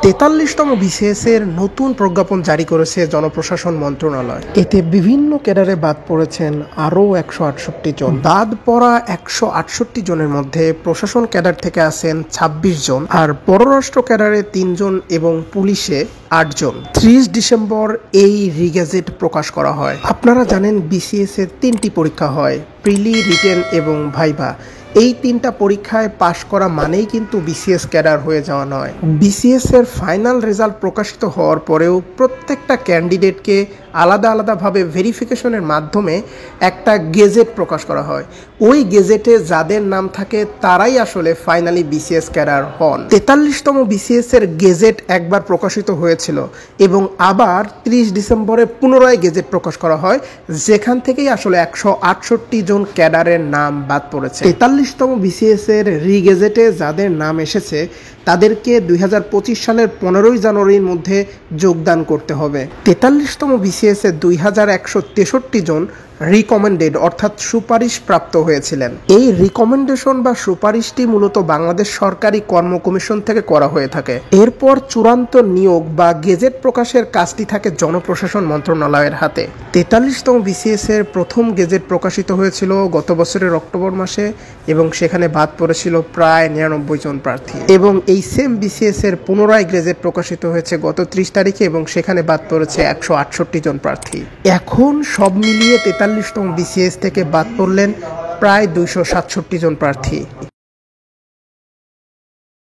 43তম BCS এর নতুন প্রজ্ঞাপন জারি করেছে জনপ্রশাসন মন্ত্রণালয়। এতে বিভিন্ন ক্যাডারে বাদ পড়েছেন আরও 168 জন। বাদ পড়া 168 জনের মধ্যে প্রশাসন ক্যাডার থেকে আছেন 26 জন, আর পররাষ্ট্র ক্যাডারে 3 জন এবং পুলিশে 8 জন। 30 ডিসেম্বর এই রিগেজেট প্রকাশ করা হয়। আপনারা জানেন বিসিএস এর 3টি পরীক্ষা হয়, প্রিলি, রিটেন এবং ভাইভা। এই 3টা পরীক্ষায় পাশ করা মানেই কিন্তু বিসিএস ক্যাডার হয়ে যাওয়া নয়। বিসিএস এর ফাইনাল রেজাল্ট প্রকাশিত হওয়ার পরেও প্রত্যেকটা ক্যান্ডিডেটকে আলাদা আলাদাভাবে ভেরিফিকেশনের মাধ্যমে একটা গেজেট প্রকাশ করা হয়। ওই গেজেটে যাদের নাম থাকে তারাই আসলে ফাইনালি বিসিএস ক্যাডার হন। 43তম বিসিএস এর গেজেট একবার প্রকাশিত হয়েছিল এবং আবার 30 ডিসেম্বরে পুনরায় গেজেট প্রকাশ করা হয়, যেখান থেকেই আসলে 168 জন ক্যাডারের নাম বাদ পড়েছে। 43তম বিসিএস এর রিগেজেটে যাদের নাম এসেছে তাদেরকে 2025 সালের 15ই জানুয়ারির মধ্যে যোগদান করতে হবে। 43তম বিসিএস এ 2163 জন রিকমেন্ডেড অর্থাৎ সুপারিশ প্রাপ্ত হয়েছিলেন। এই রিকমেন্ডেশন বা সুপারিশটি মূলত বাংলাদেশ সরকারি কর্ম কমিশন থেকে করা হয়ে থাকে। এরপর চূড়ান্ত নিয়োগ বা গেজেট প্রকাশের কাজটি থাকে জনপ্রশাসন মন্ত্রণালয়ের হাতে। 43তম বিসিএস এর প্রথম গেজেট প্রকাশিত হয়েছিল গত বছরের অক্টোবর মাসে এবং সেখানে বাদ পড়েছিল প্রায় 99 জন প্রার্থী। এবং এই সেম বিসিএস এর পুনরায় গেজেট প্রকাশিত হয়েছে গত 30 তারিখে এবং সেখানে বাদ পড়েছে 168 জন প্রার্থী। এখন সব মিলিয়ে 43তম বিসিএস থেকে বাদ পড়লেন প্রায় 267 জন প্রার্থী।